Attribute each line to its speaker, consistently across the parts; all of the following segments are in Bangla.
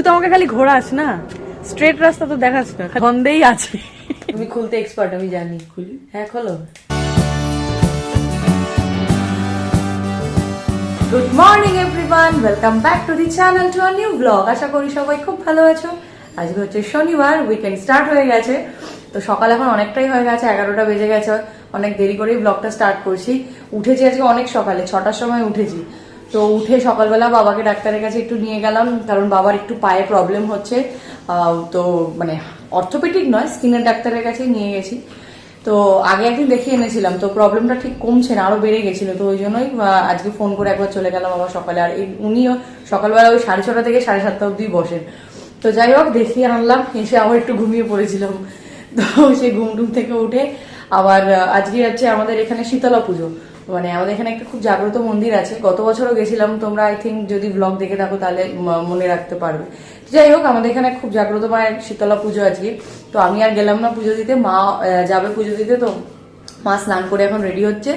Speaker 1: তুই তো আমাকে খালি ঘোরাস না, স্ট্রেট রাস্তা তো দেখাস না, বন্ধেই আছে। তুমি খুলতে এক্সপার্ট আমি জানি। খুলি? হ্যাঁ খোলো। Good morning everyone, welcome back to the channel to a new blog. আশা করি সবাই খুব ভালো আছো। আজকে হচ্ছে শনিবার, উইকেন্ড স্টার্ট হয়ে গেছে। তো সকাল এখন অনেকটাই হয়ে গেছে, 11টা বেজে গেছে। অনেক দেরি করেই ব্লগটা স্টার্ট করছি। উঠেছি আজকে অনেক সকালে, 6টার সময় উঠেছি। তো উঠে সকালবেলা বাবাকে ডাক্তারের কাছে একটু নিয়ে গেলাম, কারণ বাবার একটু পায়ে প্রবলেম হচ্ছে। তো মানে অর্থোপেডিক নয়, স্কিনের ডাক্তারের কাছে নিয়ে গেছি। তো আগে একদিন দেখিয়ে এনেছিলাম, তো প্রবলেমটা ঠিক কমছে না, আরো বেড়ে গেছিল। তো ওই জন্যই আজকে ফোন করে একবার চলে গেলাম আবার সকালে। আর উনিও সকালবেলা ওই 6:30 থেকে 7:30 অব্দি বসেন। তো যাই হোক দেখিয়ে আনলাম, এসে আবার একটু ঘুমিয়ে পড়েছিলাম। তো সেই ঘুমটুম থেকে উঠে আবার আজকে হচ্ছে আমাদের এখানে শীতলা পুজো। মানে আমাদের এখানে একটা খুব জাগ্রত মন্দির আছে, গত বছরও গেছিলাম। তোমরা আই থিঙ্ক যদি ব্লগ দেখে থাকো তাহলে মনে রাখতে পারবে। যাই হোক আমাদের এখানে খুব জাগ্রত মায়ের শীতলা পুজো আজকে। তো আমি আর গেলাম না পুজো দিতে, মা যাবে পুজো দিতে। তো মা স্নান করে এখন রেডি হচ্ছে।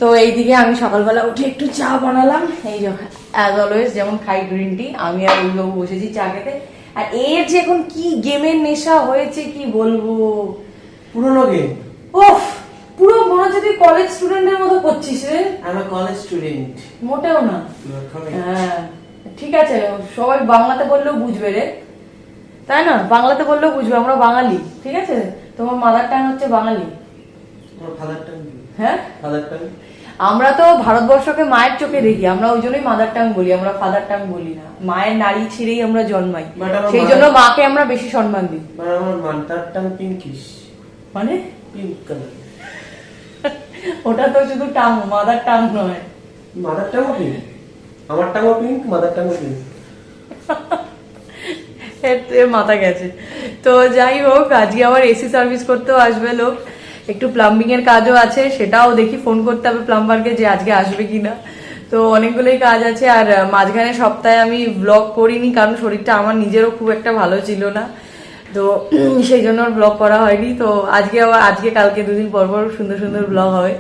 Speaker 1: তো এইদিকে আমি সকালবেলা উঠে একটু চা বানালাম, এই যে অ্যাজ অলওয়েজ যেমন খাই গ্রিন টি। আমি আর ওই বাবু বসেছি চা খেতে। আর এর যে এখন কি গেমের নেশা হয়েছে কি বলবো,
Speaker 2: পুরোনো গেম।
Speaker 1: ওফ, পুরো মনে হচ্ছে তুই কলেজ স্টুডেন্টের মতো করছিস রে।
Speaker 2: আমি কলেজ স্টুডেন্ট।
Speaker 1: মোটেও না। হ্যাঁ ঠিক আছে, সবাই বাংলাতে বললেও বুঝবে রে, তাই না? বাংলাতে বললেও বুঝবে, আমরা বাঙালি, ঠিক আছে? তোমার মাদার টাং হচ্ছে বাঙালি।
Speaker 2: Father tongue?
Speaker 1: হ্যাঁ
Speaker 2: ফাদার টাং।
Speaker 1: আমরা তো ভারতবর্ষকে মায়ের চোখে দেখি, আমরা ওই জন্যই মাদার টাং বলি, আমরা ফাদার টাং বলি না। মায়ের নারী ছিঁড়েই আমরা জন্মাই, সেই জন্য মাকে আমরা বেশি সম্মান দিই।
Speaker 2: আমার মাদার টাং পিঙ্কিশ।
Speaker 1: মানে
Speaker 2: পিঙ্ক কালার।
Speaker 1: ওটা তো শুধু টাং, মাদার টাং নয়।
Speaker 2: মাদার টাংও পিঙ্ক, আমার টাংও পিঙ্ক, মাদার টাংও পিঙ্ক।
Speaker 1: মাথা গেছে। তো যাই হোক আজকে আবার এসি সার্ভিস করতেও আসবে লোক, একটু প্লাম্বিং এর কাজও আছে, সেটাও দেখি ফোন করতে হবে প্লাম্বারকে যে আজকে আসবে কিনা। তো অনেকগুলোই কাজ আছে। আর মাঝখানে সপ্তাহে আমি ব্লগ করিনি, কারণ শরীরটা আমার নিজেরও খুব একটা ভালো ছিল না। তো সেই জন্য ব্লগ করা হয়নি। তো আজকে আবার আজকে কালকে দুদিন পর পর সুন্দর সুন্দর ব্লগ হবে,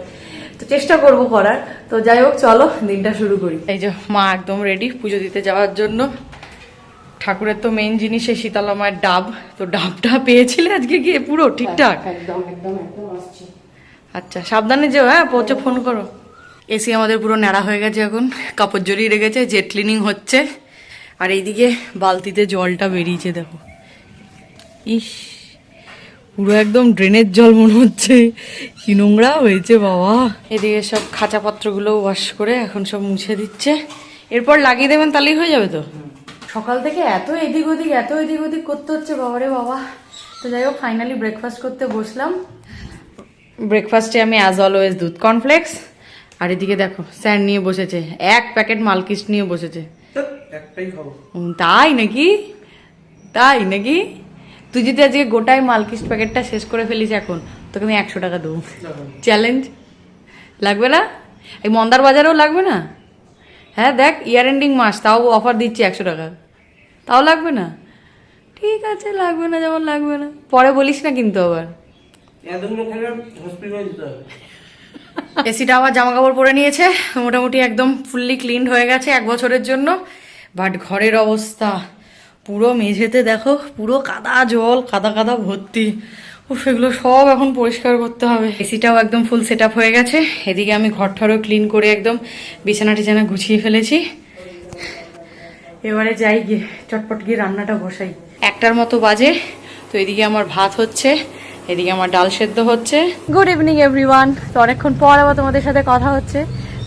Speaker 1: তো চেষ্টা করব করার। তো যাই হোক চলো দিনটা শুরু করি। এই যে মা একদম রেডি পুজো দিতে যাওয়ার জন্য। ঠাকুরের তো মেইন জিনিস এই শীতলা মায়ের ডাব, তো ডাবটা পেয়েছিলে আজকে গিয়ে পুরো ঠিকঠাক?
Speaker 3: একদম একদম একদম আসছি।
Speaker 1: আচ্ছা সাবধানে যেও, হ্যাঁ পৌঁছে ফোন করো। এসি আমাদের পুরো ন্যাড়া হয়ে গেছে, এখন কাপড় জড়িয়ে রেখেছে, জেট ক্লিনিং হচ্ছে। আর এইদিকে বালতিতে জলটা বেরিয়েছে দেখো, ইস পুরো একদম ড্রেনের জল মনে হচ্ছে, কি নোংরা হয়েছে বাবা। এদিকে সব খাঁচাপত্রগুলো ওয়াশ করে এখন সব মুছে দিচ্ছে, এরপর লাগিয়ে দেবেন তাহলেই হয়ে যাবে। তো সকাল থেকে এত এদিক ওদিক করতে হচ্ছে বাবারে বাবা। তো যাই হোক ফাইনালি ব্রেকফাস্ট করতে বসলাম। ব্রেকফাস্টে আমি অ্যাজ অলওয়েজ দুধ কর্নফ্লেক্স, আর এদিকে দেখো স্যার নিয়ে বসেছে, 1 প্যাকেট মালকিস্ট নিয়ে বসেছে।
Speaker 2: একটাই খাবো।
Speaker 1: তাই নাকি? তাই নাকি? তুই যদি আজকে গোটাই মালকিস্ট প্যাকেটটা শেষ করে ফেলিস এখন, তোকে আমি 100 টাকা দেবো। চ্যালেঞ্জ লাগবে না? এই মন্দার বাজারেও লাগবে না? হ্যাঁ দেখ ইয়ার এন্ডিং মাস, তাও অফার দিচ্ছি 100 টাকা, তাও লাগবে না? ঠিক আছে লাগবে না, যেমন লাগবে না, পরে বলিস না কিন্তু আবার। এসিটা আবার জামা কাপড় পরে নিয়েছে, মোটামুটি একদম ফুললি ক্লিনড হয়ে গেছে 1 বছরের জন্য। বাট ঘরের অবস্থা পুরো মেঝেতে দেখো পুরো কাদা জল, কাদা কাদা ভর্তি। সেগুলো সব এখন পরিষ্কার করতে হবে। এসিটাও একদম ফুল সেট আপ হয়ে গেছে। এদিকে আমি ঘরটারও ক্লিন করে একদম বিছানা টিছানা গুছিয়ে ফেলেছি। এবারে যাই গিয়ে চটপট গিয়ে রান্নাটা বসাই। 1টার মতো বাজে। তো এদিকে আমার ভাত হচ্ছে, এদিকে আমার ডাল সেদ্ধ হচ্ছে। Good evening everyone. তো অনেকক্ষণ পর আবার তোমাদের সাথে কথা হচ্ছে।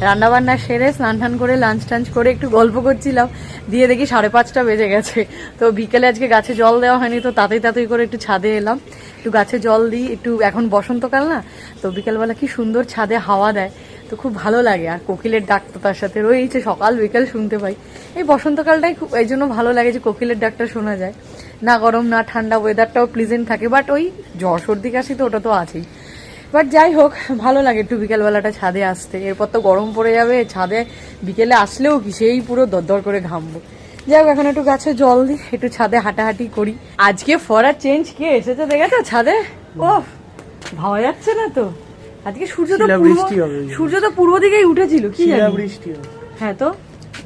Speaker 1: রান্না বান্না সেরে স্নান টান করে লাঞ্চ টাঞ্চ করে একটু গল্প করছিলাম, দিয়ে দেখি 5:30 বেজে গেছে। তো বিকেলে আজকে গাছে জল দেওয়া হয়নি, তো তাড়াতাড়ি করে একটু ছাদে এলাম, একটু গাছে জল দিই। একটু এখন বসন্তকাল না, তো বিকেলবেলা কি সুন্দর ছাদে হাওয়া দেয়, তো খুব ভালো লাগে। আর কোকিলের ডাক তো তার সাথে রয়েছে, সকাল বিকেল শুনতে পাই। এই বসন্তকালটাই খুব এই জন্য ভালো লাগে যে কোকিলের ডাকটা শোনা যায়, না গরম না ঠান্ডা, ওয়েদারটাও প্লিজেন্ট থাকে। বাট ওই জ্বর সর্দি কাশি তো ওটা তো আছেই। বাট যাই হোক ভালো লাগে একটু বিকেলবেলাটা ছাদে আসতে। এরপর তো গরম পড়ে যাবে, ছাদে বিকেলে আসলেও কি সেই পুরো দরদর করে ঘামবো। যাই হোক এখন একটু গাছে জল দিই, একটু ছাদে হাঁটাহাঁটি করি। আজকে ফরার চেঞ্জ কে এসেছে দেখেছো ছাদে? ও ভাবা যাচ্ছে না তো, আজকে সূর্য তো পূর্ব দিকেই উঠেছিল, কি জানি।
Speaker 2: বৃষ্টি হবে।
Speaker 1: হ্যাঁ তো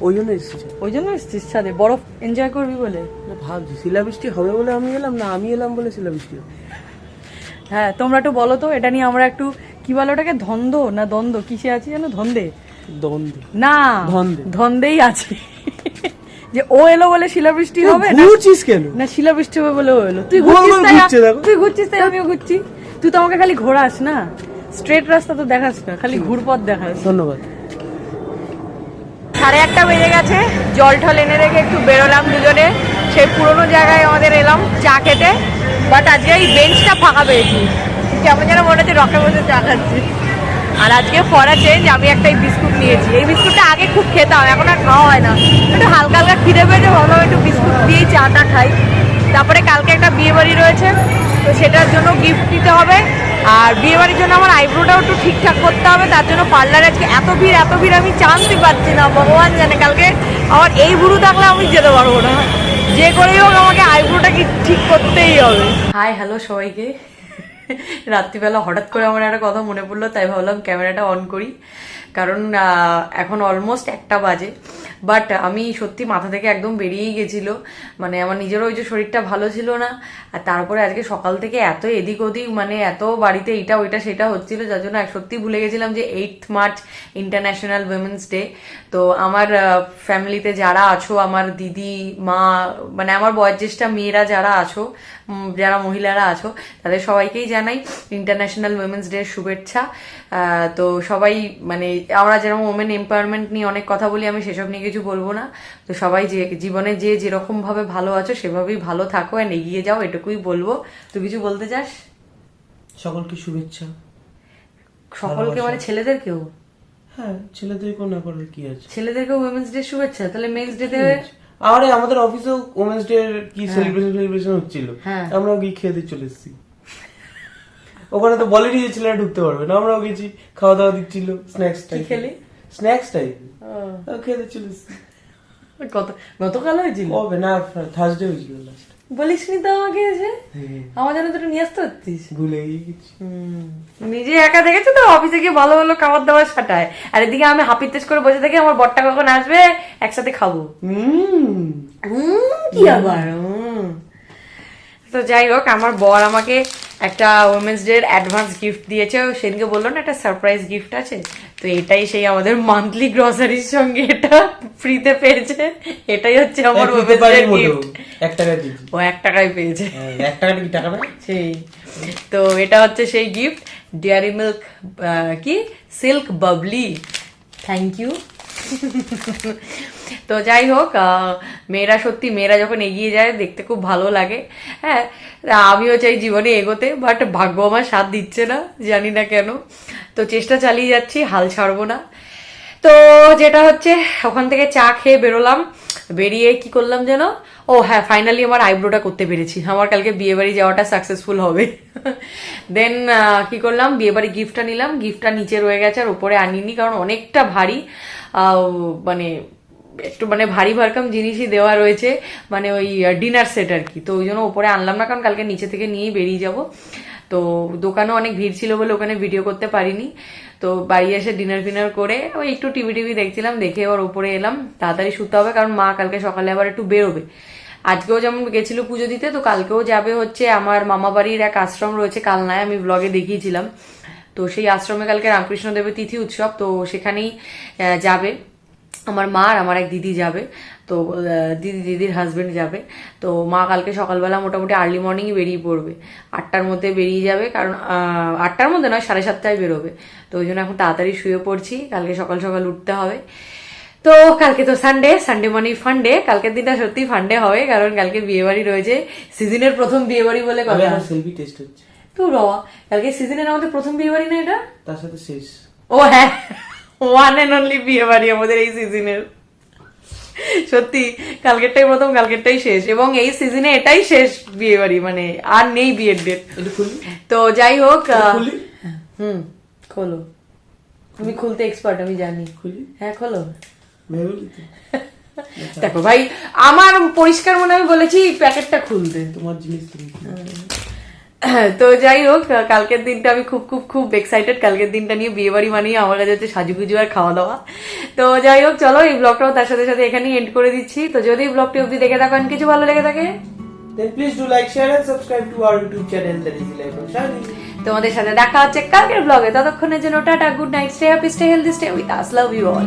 Speaker 2: ওই জন্য এসেছি।
Speaker 1: ওই জন্য এসছিস ছাদে বরফ এনজয় করবি বলে?
Speaker 2: না, ভাবছি শিলাবৃষ্টি হবে বলে আমি এলাম, না আমি এলাম বলে শিলাবৃষ্টি হবে।
Speaker 1: হ্যাঁ, তোমরা একটু বলো তো এটা নিয়ে আমরা একটু কি বলো ওটাকে, ধন্দ না দ্বন্দ্ব কিসে আছি জানো? ধন্দে
Speaker 2: দ্বন্দ্ব
Speaker 1: না,
Speaker 2: ধন্দে।
Speaker 1: ধন্দেই আছি। যে ও এলো বলে শিলাবৃষ্টি হবে না,
Speaker 2: ঘুরছিস কেন?
Speaker 1: না শিলাবৃষ্টি হবে বলে ও এলো। তুই
Speaker 2: গোল
Speaker 1: ঘুরছিস
Speaker 2: গোল
Speaker 1: তাই
Speaker 2: ঘুরছে দেখো।
Speaker 1: তুই ঘুরছিস তাই আমিও ঘুরছি। তুই তো আমাকে খালি ঘোরাস না, স্ট্রেট রাস্তা তো দেখাস না, খালি ঘুরপথ দেখাস।
Speaker 2: ধন্যবাদ।
Speaker 1: 1:30 বেজে গেছে, জল ঠল এনে রেখে একটু বেরোলাম দুজনে সেই পুরোনো জায়গায় আমাদের এলাম চা খেতে। বাট আজকে এই বেঞ্চটা ফাঁকা পেয়েছি, কেমন যেন মনে হচ্ছে রকে বসে চা খাচ্ছি। আর আজকে ফরা চেঞ্জ, আমি একটা এই বিস্কুট নিয়েছি। এই বিস্কুটটা আগে খুব খেতাম, এখন আর খাওয়া হয় না। একটু হালকা হালকা খিদে পেয়েছে, ভাবলাম একটু বিস্কুট দিয়েই চাটা খাই। তারপরে কালকে একটা বিয়ে বাড়ি রয়েছে, তো সেটার জন্য গিফট দিতে হবে। আর বিয়ে বাড়ির জন্য আমার আইব্রোটাও একটু ঠিকঠাক করতে হবে, তার জন্য পার্লারে আজকে এত ভিড় আমি চান্সই পাচ্ছি না। ভগবান জানে কালকে আমার এই বুড়ো থাকলে আমি যেতে পারবো না, যে করেই হোক আমাকে আইব্রোটা কি ঠিক করতেই হবে। হাই হ্যালো সবাইকে। রাত্রিবেলা হঠাৎ করে আমার একটা কথা মনে পড়লো, তাই ভাবলাম ক্যামেরাটা অন করি, কারণ এখন অলমোস্ট 1টা বাজে। বাট আমি সত্যি মাথা থেকে একদম বেরিয়েই গেছিল, মানে আমার নিজেরও ওই যে শরীরটা ভালো ছিল না। আর তারপরে আজকে সকাল থেকে এত এদিক ওদিক, মানে এত বাড়িতে এইটা ওইটা সেটা হচ্ছিল, যার জন্য সত্যি ভুলে গেছিলাম যে 8th March international women's day. তো আমার ফ্যামিলিতে যারা আছো, আমার দিদি মা, মানে আমার বয়োজ্যেষ্ঠা মেয়েরা যারা আছো, যারা মহিলারা আছো, তাদের সবাইকেই জানাই ইন্টারন্যাশনাল উইমেন্স ডে শুভেচ্ছা। তো সবাই, মানে আমরা যেরকম ওমেন এম্পাওয়ারমেন্ট নিয়ে অনেক কথা বলি, আমি সেসব নিয়ে কিছু বলবো না। তো সবাই যে জীবনে যে যেরকম ভাবে ভালো আছো সেভাবেই ভালো থাকো, এন্ড এগিয়ে যাও, এটুকুই বলবো। তুই কিছু বলতে চাস?
Speaker 2: সকলকে শুভেচ্ছা।
Speaker 1: সকলকে মানে ছেলেদেরকেও?
Speaker 2: হ্যাঁ, ছেলেদেরকেও না করার কি আছে?
Speaker 1: ছেলেদেরকেও উইমেন্স ডে শুভেচ্ছা, তাহলে মেন্স ডে তে?
Speaker 2: আরে আমাদের অফিসেও ওমেন্স ডে কি সেলিব্রেশন হচ্ছিল, আমরাও গিয়ে খেয়ে দিয়ে চলে এসেছি। ওখানে তো বলেনি যে ছেলেরা ঢুকতে পারবে না, আমরাও গেছি, খাওয়া দাওয়া দিচ্ছিল, স্ন্যাক্স টাইপ। স্ন্যাক্স টাইপ খেয়ে দিয়ে চলে এসেছি।
Speaker 1: গতকাল হয়েছিল?
Speaker 2: কবে না, থার্সডে হয়েছিল লাস্ট।
Speaker 1: বলিসনি তো আমাকে এসে, আমার জন্য তো নিয়ে আসতে হচ্ছিস।
Speaker 2: ভুলে গেছি।
Speaker 1: নিজে একা দেখেছো তো, অফিসে গিয়ে ভালো ভালো খাবার দাবার সাটায়, আর এদিকে আমি হাপিতেশ করে বসে থাকি আমার বরটা কখন আসবে একসাথে খাবো। কি আবার। তো যাই হোক, আমার বর আমাকে একটা উইমেন্স ডে অ্যাডভান্স গিফট দিয়েছে। সেদিনকে বললো না একটা সারপ্রাইজ গিফট আছে, তো এটাই সেই আমাদের মান্থলি গ্রসারির সঙ্গে এটা ফ্রিতে পেয়েছে। এটাই হচ্ছে আমার উইমেন্স ডে গিফট।
Speaker 2: 1 টাকা দিয়েছি।
Speaker 1: ও 1 টাকায় পেয়েছে।
Speaker 2: 1 টাকা কি টাকা না
Speaker 1: সেই। তো এটা হচ্ছে সেই গিফট, ডেয়ারি মিল্ক কি সিল্ক বাবলি। Thank you. তো যাই হোক, মেয়েরা সত্যি, মেয়েরা যখন এগিয়ে যায় দেখতে খুব ভালো লাগে। হ্যাঁ, আমিও চাই জীবনে এগোতে, বাট ভাগ্য আমার সাথ দিচ্ছে না, জানি না কেন। তো চেষ্টা চালিয়ে যাচ্ছি, হাল ছাড়বো না। তো যেটা হচ্ছে, ওখান থেকে চা খেয়ে বেরোলাম, বেরিয়ে কি করলাম যেন, ও হ্যাঁ, ফাইনালি আমার আইব্রোটা করতে পেরেছি। আমার কালকে বিয়ে বাড়ি যাওয়াটা সাকসেসফুল হবে। দেন কি করলাম, বিয়ে বাড়ি গিফটটা নিলাম, গিফটটা নিচে রয়ে গেছে আর উপরে আনিনি, কারণ অনেকটা ভারী, মানে একটু মানে ভারী ভারকাম জিনিসই দেওয়া রয়েছে, মানে ওই ডিনার সেট আর কি। তো ওই জন্য উপরে আনলাম না, কারণ কালকে নিচে থেকে নিয়েই বেরিয়ে যাব। তো দোকানেও অনেক ভিড় ছিল বলে ওখানে ভিডিও করতে পারিনি। তো বাড়ি এসে ডিনার ফিনার করে ওই একটু টিভি দেখছিলাম, দেখে এবার উপরে এলাম। তাড়াতাড়ি শুতে হবে, কারণ মা কালকে সকালে আবার একটু বেরোবে। আজকেও যেমন গেছিল পুজো দিতে, তো কালকেও যাবে হচ্ছে আমার মামা বাড়ির এক আশ্রম রয়েছে কালনায়, আমি ব্লগে দেখিয়েছিলাম। তো সেই আশ্রমে কালকে রামকৃষ্ণ দেবের তিথি উৎসব, তো সেখানেই যাবে আমার মা, আর আমার এক দিদি যাবে। তো দিদির হাজবেন্ড যাবে। তো মা কালকে সকালবেলা মোটামুটি আর্লি মর্নিংই বেরিয়ে পড়বে, 8টার মধ্যে বেরিয়ে যাবে, কারণ 8টার মধ্যে নয়, 7:30টায় বেরোবে। তো ওই জন্য এখন তাড়াতাড়ি শুয়ে পড়ছি, কালকে সকাল সকাল উঠতে হবে। তো কালকে তো সানডে মানে ফান্ডে, কালকের দিনটা সত্যি ফান্ডে হবে, কারণ কালকে বিয়ে বাড়ি রয়েছে, সিজনের প্রথম বিয়ে বাড়ি বলে কথা।
Speaker 2: সেলফি টেস্ট হচ্ছে
Speaker 1: তো বাবা, কালকে সিজনের আমাদের প্রথম বিয়ে বাড়ি না এটা,
Speaker 2: তার সাথে শেষ।
Speaker 1: ও হ্যাঁ, ওয়ান এন্ড অনলি বিয়ে বাড়ি আমাদের এই সিজনের। সত্যি কালকেরটাই প্রথম, কালকেরটাই শেষ, এবং এই সিজনে এটাই শেষ বিয়ে বাড়ি, মানে আর নেই বিয়ের ডেট। তো যাই হোক, খোলো, তুমি খুলতে এক্সপার্ট আমি জানি। হ্যাঁ খোলো। দেখো ভাই, আমার পরিষ্কার মনে আমি বলেছি প্যাকেটটা খুলতে।
Speaker 2: তোমার জিনিস তুমি
Speaker 1: তো যাই হোক, কালকের দিনটা আমি খুব খুব খুব এক্সাইটেড। কালকের দিনটা নিয়ে, বিয়ে বাড়ি মানিয়ে আমার কাছে হচ্ছে সাজুগুজু আর খাওয়া দাওয়া। তো যাই হোক, চলো এই ব্লগটাও তার সাথে সাথে এখানেই এন্ড করে দিচ্ছি। তো যদি ব্লগটি অবধি দেখে থাকেন, কিছু ভালো লেগে থাকে,
Speaker 2: Then please do like, share and subscribe to our YouTube channel, that is Life of Shani.
Speaker 1: তোমাদের সাথে দেখা হচ্ছে কালকের ব্লগে। ততক্ষণের জন্য tata, good night, stay happy, stay healthy, stay with us, love you all.